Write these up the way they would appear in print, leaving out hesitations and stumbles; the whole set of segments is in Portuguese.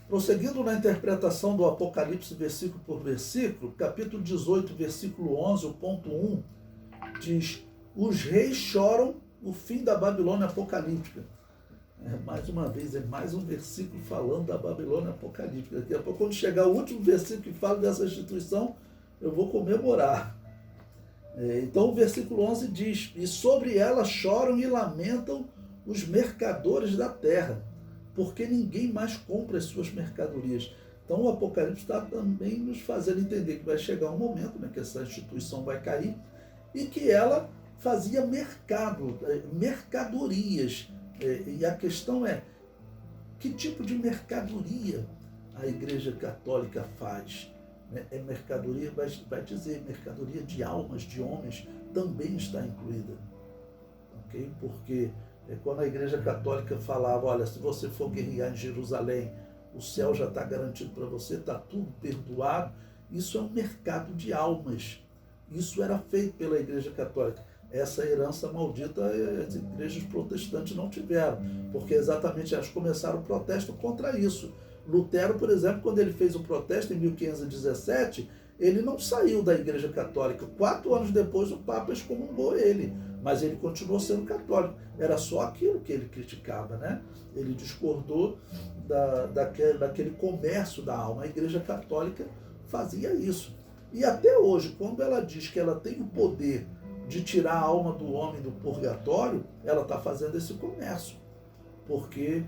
Prosseguindo na interpretação do Apocalipse versículo por versículo, capítulo 18, versículo 11, o ponto 1, diz: os reis choram o fim da Babilônia apocalíptica. Mais uma vez, é mais um versículo falando da Babilônia apocalíptica. Daqui a pouco, quando chegar o último versículo que fala dessa instituição, eu vou comemorar. Então o versículo 11 diz: e sobre ela choram e lamentam os mercadores da terra, porque ninguém mais compra as suas mercadorias. Então o Apocalipse está também nos fazendo entender que vai chegar um momento, né, que essa instituição vai cair e que ela fazia mercadorias. E a questão é, que tipo de mercadoria a Igreja Católica faz? É mercadoria, vai dizer, mercadoria de almas, de homens, também está incluída. Okay? Porque quando a Igreja Católica falava, olha, se você for guerrear em Jerusalém, o céu já está garantido para você, está tudo perdoado, isso é um mercado de almas. Isso era feito pela Igreja Católica. Essa herança maldita as igrejas protestantes não tiveram, porque exatamente elas começaram o protesto contra isso. Lutero, por exemplo, quando ele fez o protesto em 1517, ele não saiu da Igreja Católica. 4 anos depois o Papa excomungou ele, mas ele continuou sendo católico. Era só aquilo que ele criticava, né? Ele discordou daquele comércio da alma. A Igreja Católica fazia isso. E até hoje, quando ela diz que ela tem o poder de tirar a alma do homem do purgatório, ela está fazendo esse comércio, porque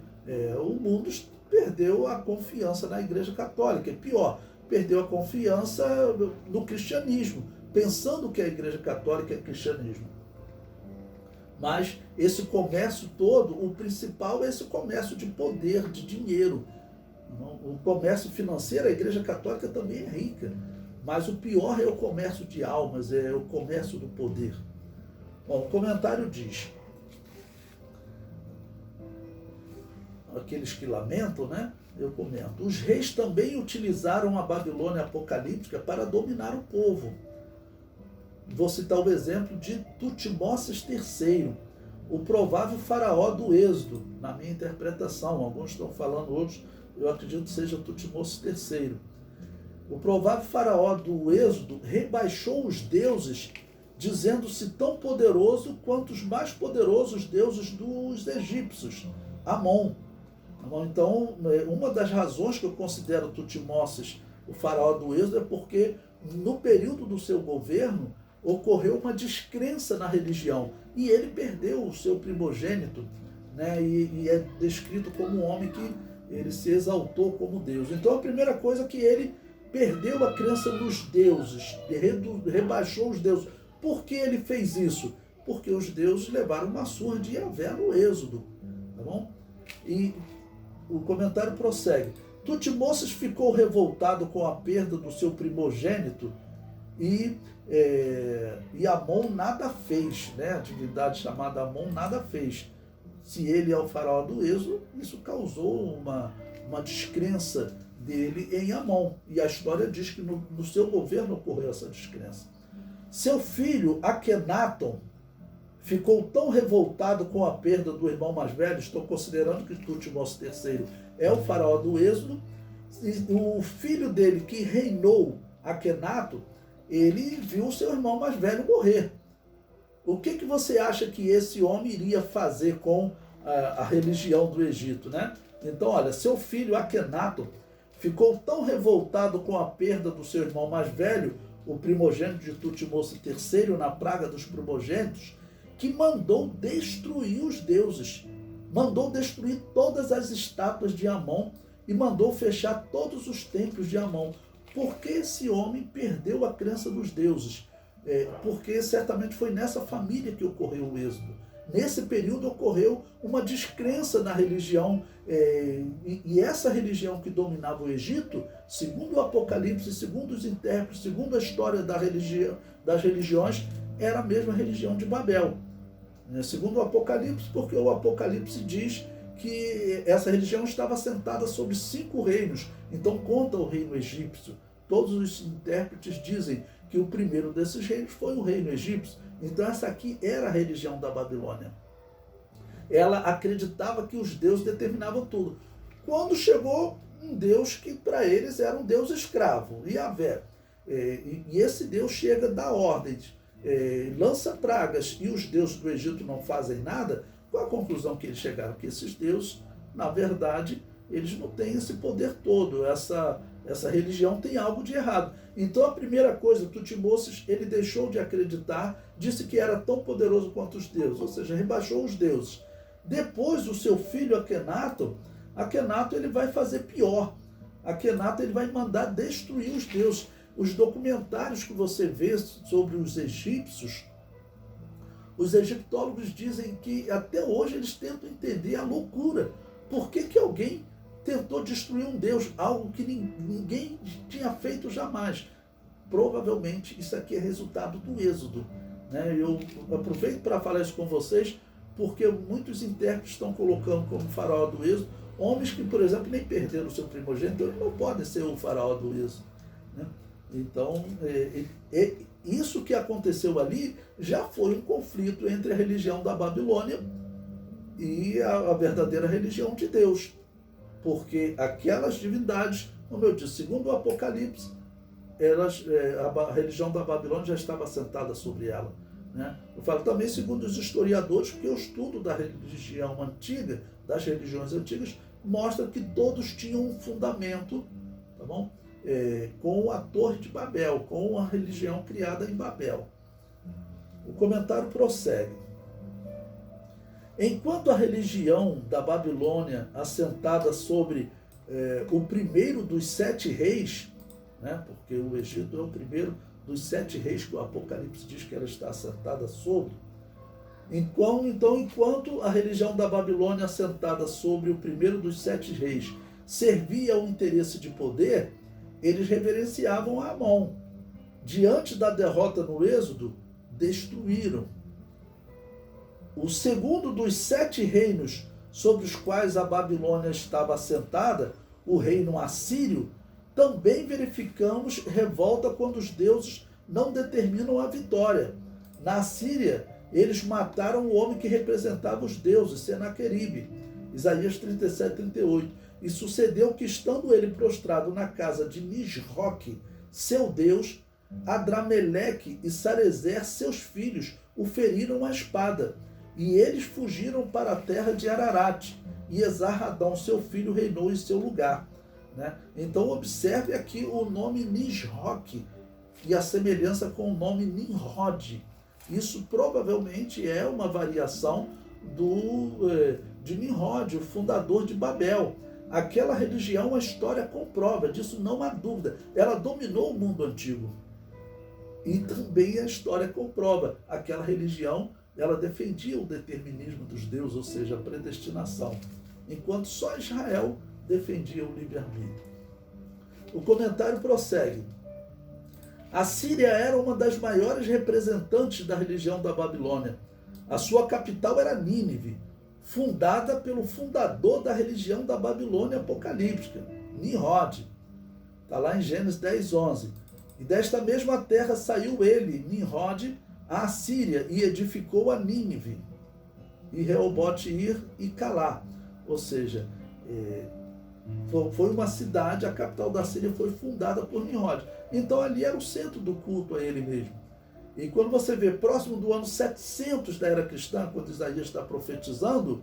o mundo perdeu a confiança na Igreja Católica. E pior, perdeu a confiança no cristianismo, pensando que a Igreja Católica é cristianismo. Mas esse comércio todo, o principal é esse comércio de poder, de dinheiro. O comércio financeiro, a Igreja Católica também é rica. Mas o pior é o comércio de almas, é o comércio do poder. Bom, o comentário diz: aqueles que lamentam, né? Eu comento. Os reis também utilizaram a Babilônia apocalíptica para dominar o povo. Vou citar o exemplo de Tutmoses III, o provável faraó do Êxodo, na minha interpretação. Alguns estão falando, outros eu acredito que seja Tutmoses III. O provável faraó do Êxodo rebaixou os deuses, dizendo-se tão poderoso quanto os mais poderosos deuses dos egípcios, Amon. Então, uma das razões que eu considero Tutmoses o faraó do Êxodo é porque no período do seu governo ocorreu uma descrença na religião e ele perdeu o seu primogênito, né? E é descrito como um homem que ele se exaltou como Deus. Então a primeira coisa é que ele perdeu a crença nos deuses, rebaixou os deuses. Por que ele fez isso? Porque os deuses levaram uma surra de Yahvé no Êxodo. Tá bom? E o comentário prossegue. Tutmoses ficou revoltado com a perda do seu primogênito e Amon nada fez, né? A divindade chamada Amon nada fez. Se ele é o faraó do Êxodo, isso causou uma descrença dele em Amon. E a história diz que no seu governo ocorreu essa descrença. Seu filho, Akenaton, ficou tão revoltado com a perda do irmão mais velho, estou considerando que Tutmoses III é o faraó do Êxodo, o filho dele que reinou, Akenaton, ele viu o seu irmão mais velho morrer. O que você acha que esse homem iria fazer com a religião do Egito, né? Então, olha, seu filho Akenaton ficou tão revoltado com a perda do seu irmão mais velho, o primogênito de Tutmoses III, na praga dos primogênitos, que mandou destruir os deuses, mandou destruir todas as estátuas de Amon e mandou fechar todos os templos de Amon. Por que esse homem perdeu a crença dos deuses? Porque certamente foi nessa família que ocorreu o êxodo. Nesse período ocorreu uma descrença na religião, e essa religião que dominava o Egito, segundo o Apocalipse, segundo os intérpretes, segundo a história das religiões, era a mesma religião de Babel. Segundo o Apocalipse, porque o Apocalipse diz que essa religião estava assentada sobre 5 reinos, então conta o reino egípcio. Todos os intérpretes dizem que o primeiro desses reinos foi o reino egípcio. Então essa aqui era a religião da Babilônia. Ela acreditava que os deuses determinavam tudo. Quando chegou um Deus que para eles era um Deus escravo, Yahvé. E esse Deus chega, dá ordens, lança pragas, e os deuses do Egito não fazem nada. Qual a conclusão que eles chegaram? Que esses deuses, na verdade, eles não têm esse poder todo, essa religião tem algo de errado. Então a primeira coisa, Tutmoses, ele deixou de acreditar, disse que era tão poderoso quanto os deuses, ou seja, rebaixou os deuses. Depois o seu filho Akhenaton ele vai fazer pior. Akhenaton ele vai mandar destruir os deuses. Os documentários que você vê sobre os egípcios, os egiptólogos dizem que até hoje eles tentam entender a loucura. Por que alguém tentou destruir um Deus, algo que ninguém tinha feito jamais? Provavelmente isso aqui é resultado do Êxodo, né? Eu aproveito para falar isso com vocês, porque muitos intérpretes estão colocando como faraó do Êxodo homens que, por exemplo, nem perderam o seu primogênito, eles não podem ser o faraó do Êxodo, né? Então, isso que aconteceu ali já foi um conflito entre a religião da Babilônia e a verdadeira religião de Deus. Porque aquelas divindades, como eu disse, segundo o Apocalipse, a religião da Babilônia já estava assentada sobre ela, né? Eu falo também segundo os historiadores, porque o estudo da religião antiga, das religiões antigas, mostra que todos tinham um fundamento, tá bom? Com a Torre de Babel, com a religião criada em Babel. O comentário prossegue. Enquanto a religião da Babilônia, assentada sobre o primeiro dos 7 reis, né, porque o Egito é o primeiro dos 7 reis que o Apocalipse diz que ela está assentada sobre, enquanto a religião da Babilônia, assentada sobre o primeiro dos 7 reis, servia ao interesse de poder, eles reverenciavam Amon. Diante da derrota no Êxodo, destruíram. O segundo dos 7 reinos sobre os quais a Babilônia estava assentada, o reino assírio, também verificamos revolta quando os deuses não determinam a vitória. Na Assíria, eles mataram o homem que representava os deuses, Senaqueribe. Isaías 37, 38. E sucedeu que, estando ele prostrado na casa de Nisroque, seu deus, Adrameleque e Sarezer, seus filhos, o feriram à espada. E eles fugiram para a terra de Ararat. E Esarhadão, seu filho, reinou em seu lugar, né? Então observe aqui o nome Nisroque e a semelhança com o nome Nimrod. Isso provavelmente é uma variação de Nimrod, o fundador de Babel. Aquela religião, a história comprova, disso não há dúvida. Ela dominou o mundo antigo. E também a história comprova. Aquela religião, ela defendia o determinismo dos deuses, ou seja, a predestinação. Enquanto só Israel defendia o livre-arbítrio. O comentário prossegue. A Síria era uma das maiores representantes da religião da Babilônia. A sua capital era Nínive, fundada pelo fundador da religião da Babilônia apocalíptica, Nimrod. Está lá em Gênesis 10, 11. E desta mesma terra saiu ele, Nimrod, a Assíria, e edificou a Nínive, e Reobote-ir e Calá. Ou seja, foi uma cidade, a capital da Síria foi fundada por Nimrod. Então ali era o centro do culto a ele mesmo. E quando você vê próximo do ano 700 da era cristã, quando Isaías está profetizando,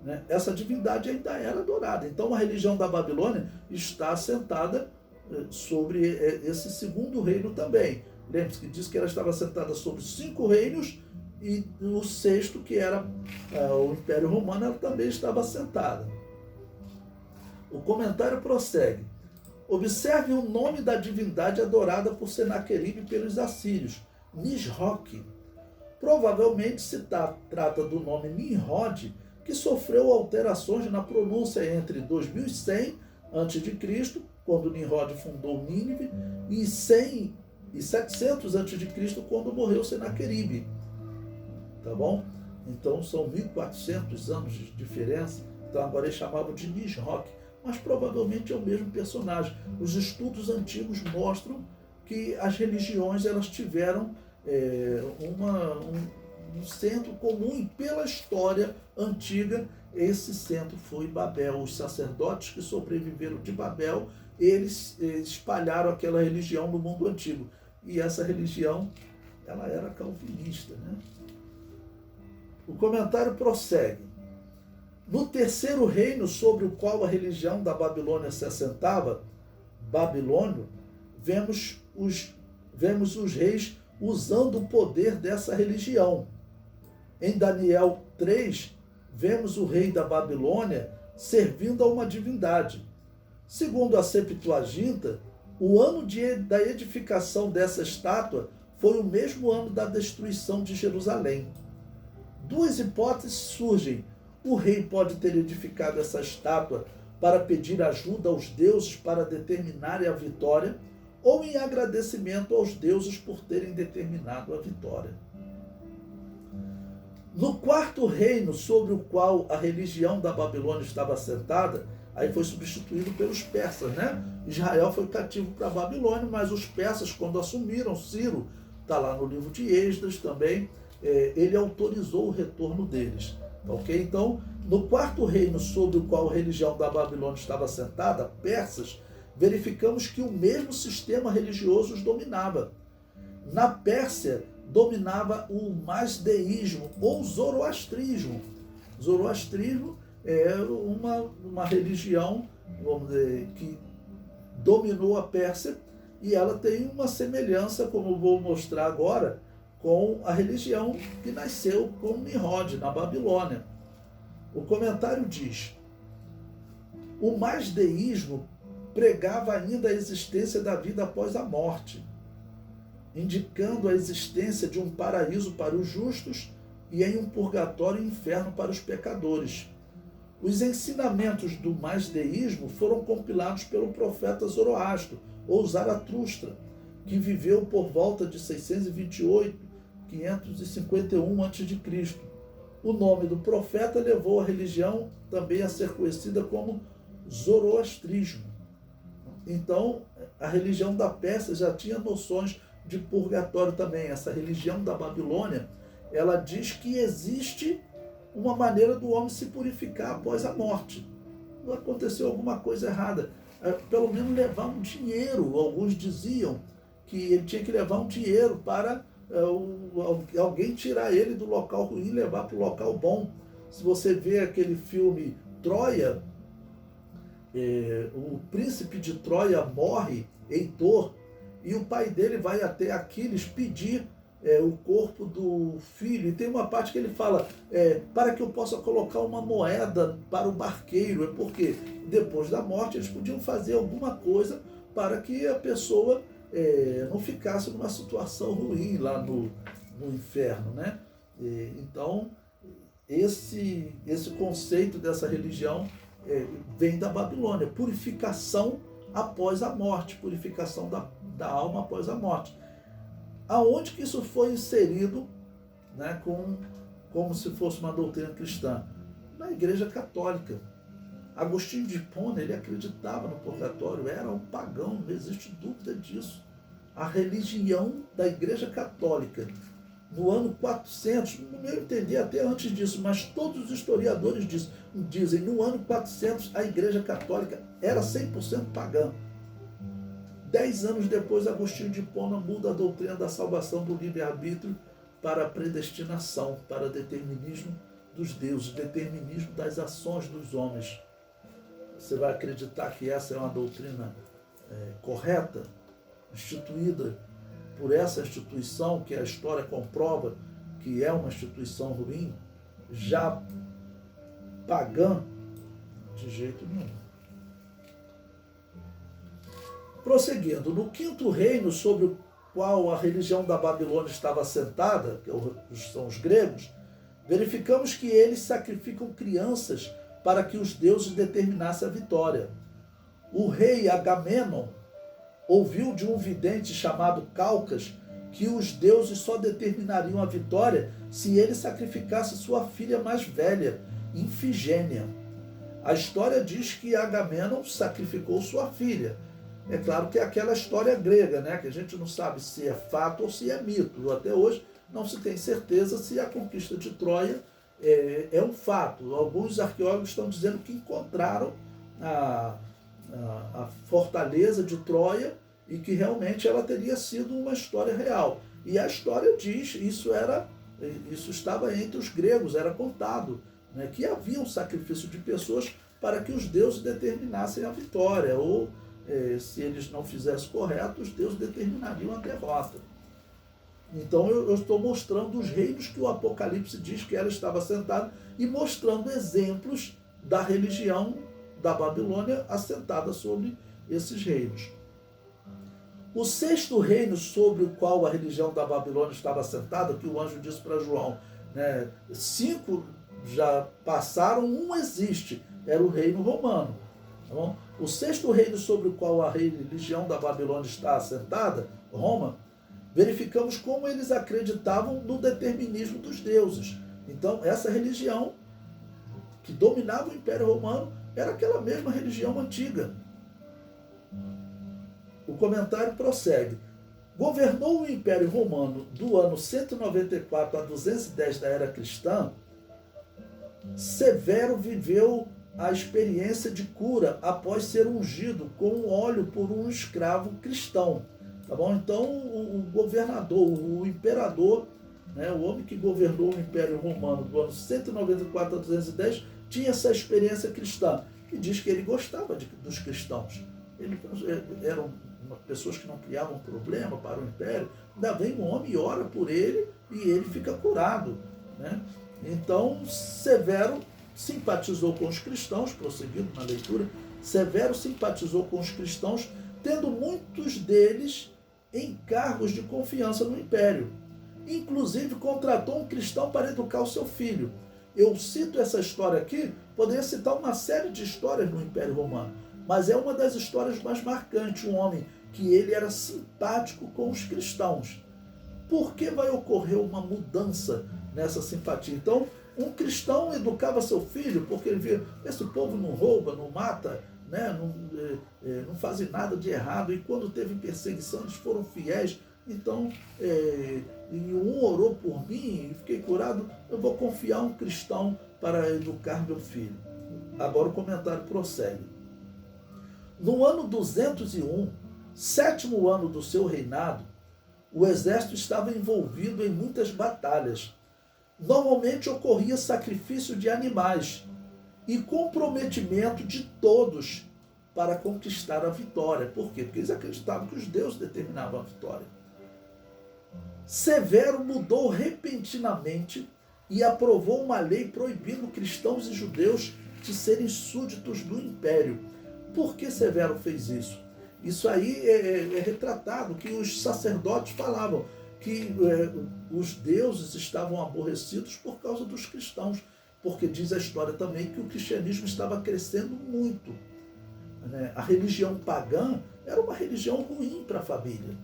né, essa divindade ainda era adorada. Então a religião da Babilônia está assentada sobre esse segundo reino também. Lembre-se que diz que ela estava assentada sobre 5 reinos e o 6º, que era o Império Romano, ela também estava assentada. O comentário prossegue. Observe o nome da divindade adorada por Senaqueribe e pelos assírios, Nisroque. Provavelmente se trata do nome Nimrod, que sofreu alterações na pronúncia entre 2100 a.C., quando Nimrod fundou Nínive, e 100 e 700 a.C., quando morreu Senaqueribe. Tá bom? Então são 1400 anos de diferença. Então agora eles chamavam de Nisroque, mas provavelmente é o mesmo personagem. Os estudos antigos mostram que as religiões elas tiveram um centro comum, e pela história antiga esse centro foi Babel. Os sacerdotes que sobreviveram de Babel, eles espalharam aquela religião no mundo antigo. E essa religião, ela era calvinista, né? O comentário prossegue. No terceiro reino sobre o qual a religião da Babilônia se assentava, Babilônio, vemos os reis usando o poder dessa religião. Em Daniel 3, vemos o rei da Babilônia servindo a uma divindade. Segundo a Septuaginta, o ano da edificação dessa estátua foi o mesmo ano da destruição de Jerusalém. Duas hipóteses surgem. O rei pode ter edificado essa estátua para pedir ajuda aos deuses para determinarem a vitória, ou em agradecimento aos deuses por terem determinado a vitória. No quarto reino sobre o qual a religião da Babilônia estava assentada, aí foi substituído pelos persas, né? Israel foi cativo para a Babilônia, mas os persas, quando assumiram, Ciro, está lá no livro de Esdras também, ele autorizou o retorno deles. Ok? Então, no quarto reino sobre o qual a religião da Babilônia estava assentada, persas, verificamos que o mesmo sistema religioso os dominava. Na Pérsia, dominava o masdeísmo ou zoroastrismo. Zoroastrismo é uma religião, vamos dizer, que dominou a Pérsia, e ela tem uma semelhança, como eu vou mostrar agora, com a religião que nasceu com Nimrod, na Babilônia. O comentário diz: o masdeísmo pregava ainda a existência da vida após a morte, indicando a existência de um paraíso para os justos e em um purgatório e inferno para os pecadores. Os ensinamentos do masdeísmo foram compilados pelo profeta Zoroastro, ou Zaratustra, que viveu por volta de 628 551 a.C. O nome do profeta levou a religião também a ser conhecida como zoroastrismo. Então, a religião da Pérsia já tinha noções de purgatório também. Essa religião da Babilônia, ela diz que existe uma maneira do homem se purificar após a morte. Não aconteceu alguma coisa errada. Pelo menos levar um dinheiro. Alguns diziam que ele tinha que levar um dinheiro para alguém tirar ele do local ruim e levar para o local bom. Se você vê aquele filme Troia, o príncipe de Troia morre, Heitor, e o pai dele vai até Aquiles pedir o corpo do filho. E tem uma parte que ele fala, para que eu possa colocar uma moeda para o barqueiro. É porque depois da morte eles podiam fazer alguma coisa para que a pessoa não ficasse numa situação ruim lá no inferno, né? Então, esse conceito dessa religião vem da Babilônia, purificação após a morte, purificação da alma após a morte. Aonde que isso foi inserido, né, como se fosse uma doutrina cristã? Na Igreja Católica. Agostinho de Hipona, ele acreditava no purgatório, era um pagão, não existe dúvida disso. A religião da Igreja Católica, no ano 400, no meu entender até antes disso, mas todos os historiadores dizem, no ano 400 a Igreja Católica era 100% pagã. 10 anos depois, Agostinho de Hipona muda a doutrina da salvação do livre-arbítrio para a predestinação, para determinismo dos deuses, determinismo das ações dos homens. Você vai acreditar que essa é uma doutrina correta, instituída por essa instituição, que a história comprova que é uma instituição ruim, já pagã? De jeito nenhum. Prosseguindo, no quinto reino sobre o qual a religião da Babilônia estava assentada, que são os gregos, verificamos que eles sacrificam crianças para que os deuses determinassem a vitória. O rei Agamenon ouviu de um vidente chamado Calcas que os deuses só determinariam a vitória se ele sacrificasse sua filha mais velha, Ifigênia. A história diz que Agamenon sacrificou sua filha. É claro que é aquela história grega, né, que a gente não sabe se é fato ou se é mito. Até hoje não se tem certeza se a conquista de Troia é um fato. Alguns arqueólogos estão dizendo que encontraram a fortaleza de Troia e que realmente ela teria sido uma história real. E a história diz, isso estava entre os gregos, era contado, né, que havia um sacrifício de pessoas para que os deuses determinassem a vitória, ou se eles não fizessem correto, os deuses determinariam a derrota. Então eu estou mostrando os reinos que o Apocalipse diz que ela estava assentada e mostrando exemplos da religião da Babilônia assentada sobre esses reinos. O sexto reino sobre o qual a religião da Babilônia estava assentada, que o anjo disse para João, né, 5 já passaram, um existe, era o reino romano. Tá bom? O sexto reino sobre o qual a religião da Babilônia está assentada, Roma, verificamos como eles acreditavam no determinismo dos deuses. Então, essa religião que dominava o Império Romano era aquela mesma religião antiga. O comentário prossegue. Governou o Império Romano do ano 194 a 210 da era cristã. Severo viveu a experiência de cura após ser ungido com óleo por um escravo cristão. Tá bom? Então, o governador, o imperador, né, o homem que governou o Império Romano do ano 194 a 210, tinha essa experiência cristã. E diz que ele gostava dos cristãos. Eram pessoas que não criavam problema para o Império. Ainda vem um homem e ora por ele e ele fica curado, né? Então, Severo simpatizou com os cristãos, prosseguindo na leitura, Severo simpatizou com os cristãos, tendo muitos deles em cargos de confiança no Império. Inclusive, contratou um cristão para educar o seu filho. Eu cito essa história aqui, poderia citar uma série de histórias no Império Romano, mas é uma das histórias mais marcantes, um homem que ele era simpático com os cristãos. Por que vai ocorrer uma mudança nessa simpatia? Então, um cristão educava seu filho porque ele via, esse povo não rouba, não mata, né? Não fazem nada de errado, e quando teve perseguição eles foram fiéis. Então, e um orou por mim e fiquei curado, eu vou confiar um cristão para educar meu filho. Agora o comentário prossegue. No ano 201, sétimo ano do seu reinado, o exército estava envolvido em muitas batalhas. Normalmente ocorria sacrifício de animais e comprometimento de todos para conquistar a vitória. Por quê? Porque eles acreditavam que os deuses determinavam a vitória. Severo mudou repentinamente e aprovou uma lei proibindo cristãos e judeus de serem súditos do império. Por que Severo fez isso? Isso aí é retratado, que os sacerdotes falavam que os deuses estavam aborrecidos por causa dos cristãos, porque diz a história também que o cristianismo estava crescendo muito. A religião pagã era uma religião ruim para a família.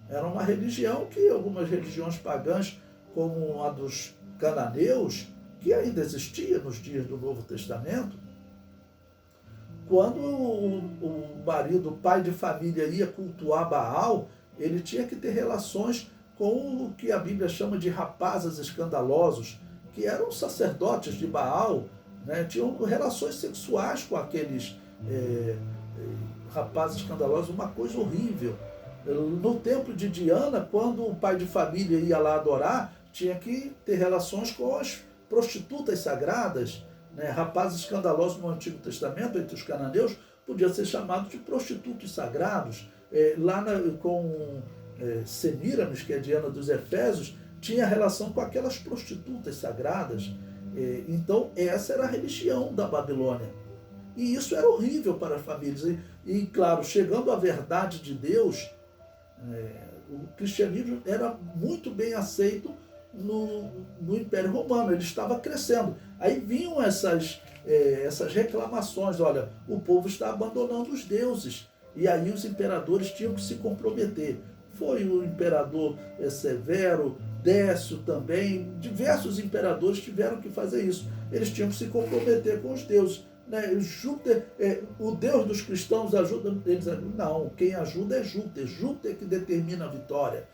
Era uma religião que algumas religiões pagãs, como a dos cananeus, que ainda existia nos dias do Novo Testamento, quando o marido, o pai de família, ia cultuar Baal, ele tinha que ter relações com o que a Bíblia chama de rapazes escandalosos, que eram sacerdotes de Baal, né? Tinham relações sexuais com aqueles rapazes escandalosos, uma coisa horrível. No templo de Diana, quando o pai de família ia lá adorar, tinha que ter relações com as prostitutas sagradas, né? Rapazes escandalosos no Antigo Testamento, entre os cananeus, podiam ser chamados de prostitutos sagrados. Com Semíramis, que é Diana dos Efésios, tinha relação com aquelas prostitutas sagradas. Então, essa era a religião da Babilônia. E isso era horrível para as famílias. E claro, chegando à verdade de Deus, o cristianismo era muito bem aceito no Império Romano, ele estava crescendo. Aí vinham essas reclamações, olha, o povo está abandonando os deuses, e aí os imperadores tinham que se comprometer. Foi o imperador Severo, Décio também, diversos imperadores tiveram que fazer isso. Eles tinham que se comprometer com os deuses. Júpiter, o Deus dos cristãos ajuda eles? Não, quem ajuda é Júpiter. Júpiter que determina a vitória.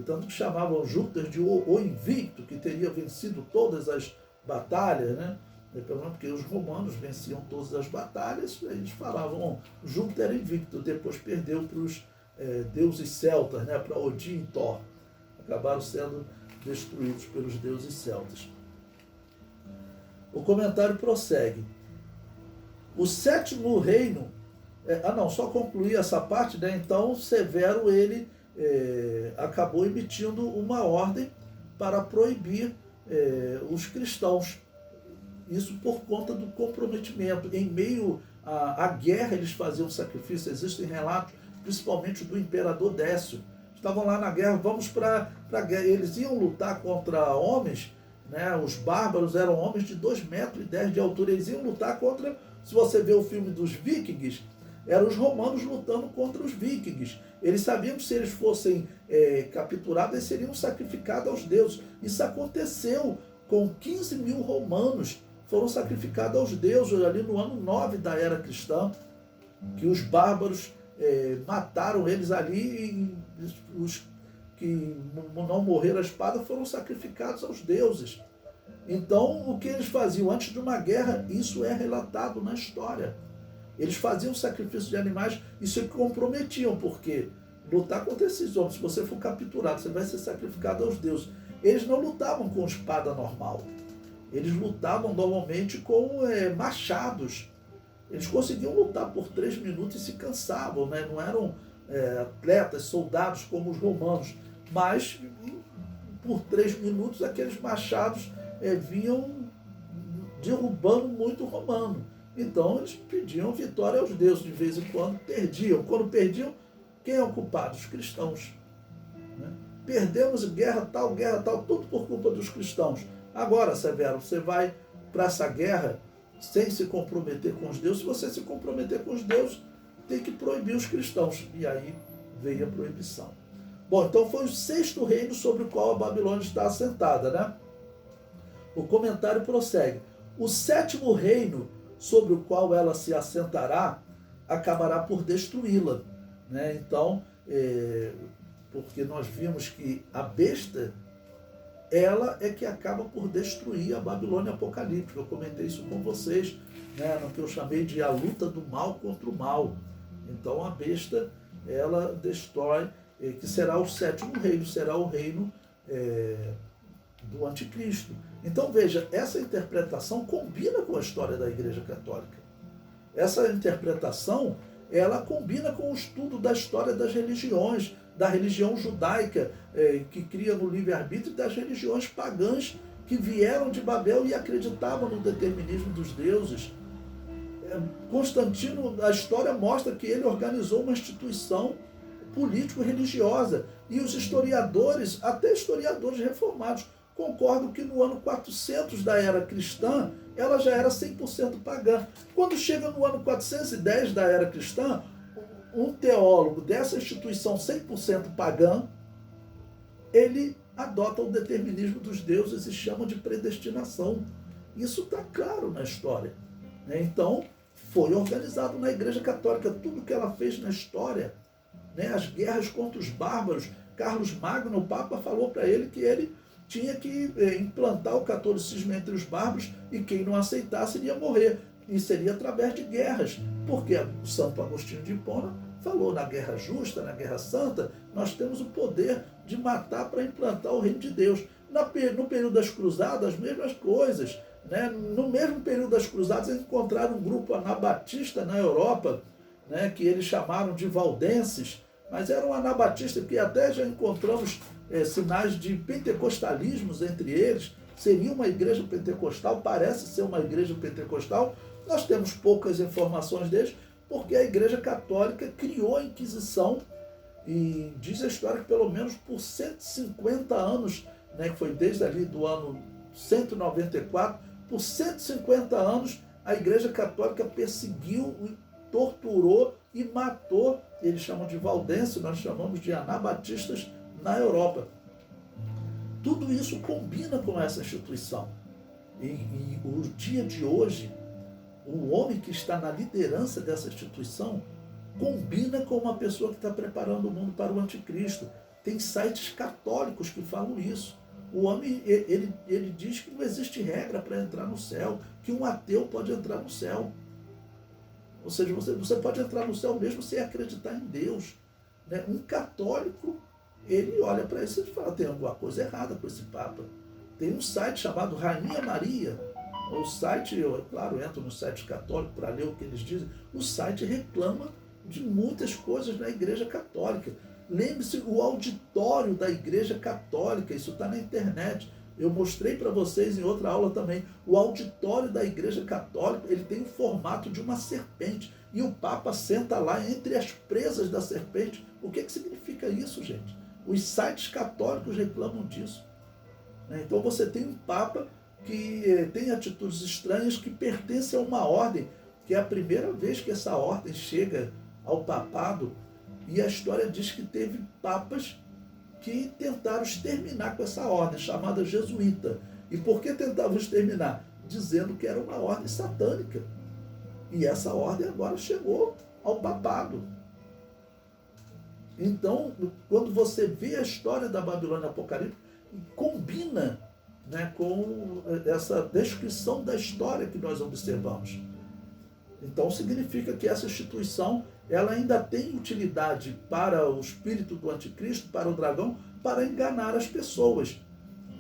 tanto que chamavam Júpiter de o invicto, que teria vencido todas as batalhas, né? Porque os romanos venciam todas as batalhas, eles falavam, Júpiter era invicto, depois perdeu para os deuses celtas, né? Para Odin e Thor. Acabaram sendo destruídos pelos deuses celtas. O comentário prossegue. O sétimo reino... só concluir essa parte, né? Então Severo, ele acabou emitindo uma ordem para proibir os cristãos. Isso por conta do comprometimento. Em meio à guerra, eles faziam sacrifício. Existem relatos, principalmente do imperador Décio. Estavam lá na guerra, vamos para a guerra. Eles iam lutar contra homens, né? Os bárbaros eram homens de 2,10 metros de altura. Eles iam lutar contra, se você vê o filme dos Vikings, eram os romanos lutando contra os vikings. Eles sabiam que se eles fossem capturados, eles seriam sacrificados aos deuses. Isso aconteceu com 15 mil romanos. Foram sacrificados aos deuses ali no ano 9 da era cristã, que os bárbaros mataram eles ali, e os que não morreram à espada foram sacrificados aos deuses. Então, o que eles faziam antes de uma guerra, isso é relatado na história. Eles faziam sacrifício de animais e se comprometiam, porque lutar contra esses homens, se você for capturado, você vai ser sacrificado aos deuses. Eles não lutavam com espada normal. Eles lutavam normalmente com machados. Eles conseguiam lutar por 3 minutos e se cansavam, né? Não eram atletas, soldados como os romanos, mas por 3 minutos aqueles machados vinham derrubando muito romano. Então eles pediam vitória aos deuses, de vez em quando perdiam. Quando perdiam, quem é o culpado? Os cristãos. Né? Perdemos guerra tal, tudo por culpa dos cristãos. Agora, Severo, você vai para essa guerra sem se comprometer com os deuses. Se você se comprometer com os deuses, tem que proibir os cristãos. E aí veio a proibição. Bom, então foi o 6º reino sobre o qual a Babilônia está assentada, né? O comentário prossegue. O 7º reino sobre o qual ela se assentará, acabará por destruí-la. Né? Então, porque nós vimos que a besta, ela é que acaba por destruir a Babilônia apocalíptica. Eu comentei isso com vocês, né? No que eu chamei de a luta do mal contra o mal. Então, a besta, ela destrói, que será o 7º reino, será o reino do anticristo. Então veja, essa interpretação combina com a história da Igreja Católica. Essa interpretação, ela combina com o estudo da história das religiões, da religião judaica, que cria no livre-arbítrio, e das religiões pagãs que vieram de Babel e acreditavam no determinismo dos deuses. Constantino, a história mostra que ele organizou uma instituição político-religiosa, e os historiadores, até historiadores reformados, concordam que no ano 400 da era cristã, ela já era 100% pagã. Quando chega no ano 410 da era cristã, um teólogo dessa instituição 100% pagã, ele adota o determinismo dos deuses e chama de predestinação. Isso está claro na história. Então, foi organizado na Igreja Católica tudo que ela fez na história. As guerras contra os bárbaros, Carlos Magno, o Papa, falou para ele que ele tinha que implantar o catolicismo entre os bárbaros e quem não aceitasse iria morrer. E seria através de guerras, porque o Santo Agostinho de Hipona falou, na guerra justa, na guerra santa, nós temos o poder de matar para implantar o reino de Deus. No período das cruzadas, as mesmas coisas. Né? No mesmo período das cruzadas, eles encontraram um grupo anabatista na Europa, né, que eles chamaram de valdenses, mas eram anabatistas, que até já encontramos sinais de pentecostalismos entre eles. Seria uma igreja pentecostal, parece ser uma igreja pentecostal. Nós temos poucas informações deles, porque a Igreja Católica criou a Inquisição, e diz a história que pelo menos por 150 anos, né, que foi desde ali do ano 194, por 150 anos a Igreja Católica perseguiu, torturou e matou, eles chamam de valdenses, nós chamamos de anabatistas na Europa. Tudo isso combina com essa instituição. E o dia de hoje, o homem que está na liderança dessa instituição combina com uma pessoa que está preparando o mundo para o anticristo. Tem sites católicos que falam isso. O homem, ele diz que não existe regra para entrar no céu, que um ateu pode entrar no céu. Ou seja, você pode entrar no céu mesmo sem acreditar em Deus. Né? Um católico, ele olha para isso e fala, tem alguma coisa errada com esse Papa. Tem um site chamado Rainha Maria. O site, eu, claro, entro no site católico para ler o que eles dizem. O site reclama de muitas coisas na Igreja Católica. Lembre-se, o auditório da Igreja Católica, isso está na internet. Eu mostrei para vocês em outra aula também. O auditório da Igreja Católica, ele tem o formato de uma serpente. E o Papa senta lá entre as presas da serpente. O que significa isso, gente? Os sites católicos reclamam disso. Então você tem um Papa que tem atitudes estranhas, que pertence a uma ordem, que é a primeira vez que essa ordem chega ao papado. E a história diz que teve papas que tentaram exterminar com essa ordem, chamada jesuíta. E por que tentavam exterminar? Dizendo que era uma ordem satânica. E essa ordem agora chegou ao papado. Então, quando você vê a história da Babilônia Apocalipse, combina, né, com essa descrição da história que nós observamos. Então significa que essa instituição, ela ainda tem utilidade para o espírito do anticristo, para o dragão, para enganar as pessoas.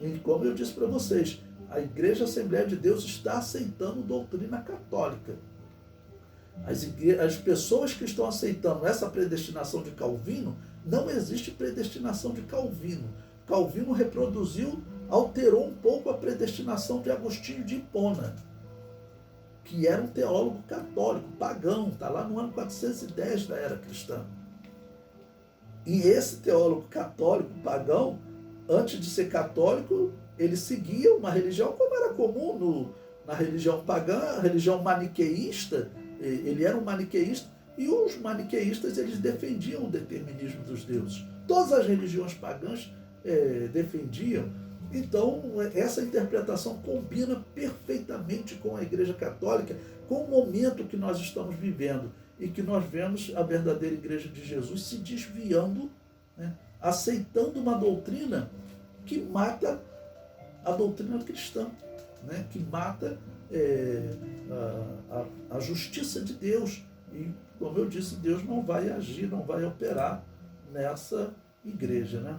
E como eu disse para vocês, a Igreja Assembleia de Deus está aceitando doutrina católica. As pessoas que estão aceitando essa predestinação de Calvino, não existe predestinação de Calvino. Calvino reproduziu, alterou um pouco a predestinação de Agostinho de Hipona, que era um teólogo católico, pagão, está lá no ano 410 da era cristã. E esse teólogo católico, pagão, antes de ser católico, ele seguia uma religião como era comum na religião pagã, a religião maniqueísta. Ele era um maniqueísta, e os maniqueístas, eles defendiam o determinismo dos deuses. Todas as religiões pagãs defendiam. Então, essa interpretação combina perfeitamente com a Igreja Católica, com o momento que nós estamos vivendo, e que nós vemos a verdadeira Igreja de Jesus se desviando, né, aceitando uma doutrina que mata a doutrina cristã, né, que mata a justiça de Deus. E, como eu disse, Deus não vai agir, não vai operar nessa igreja, né?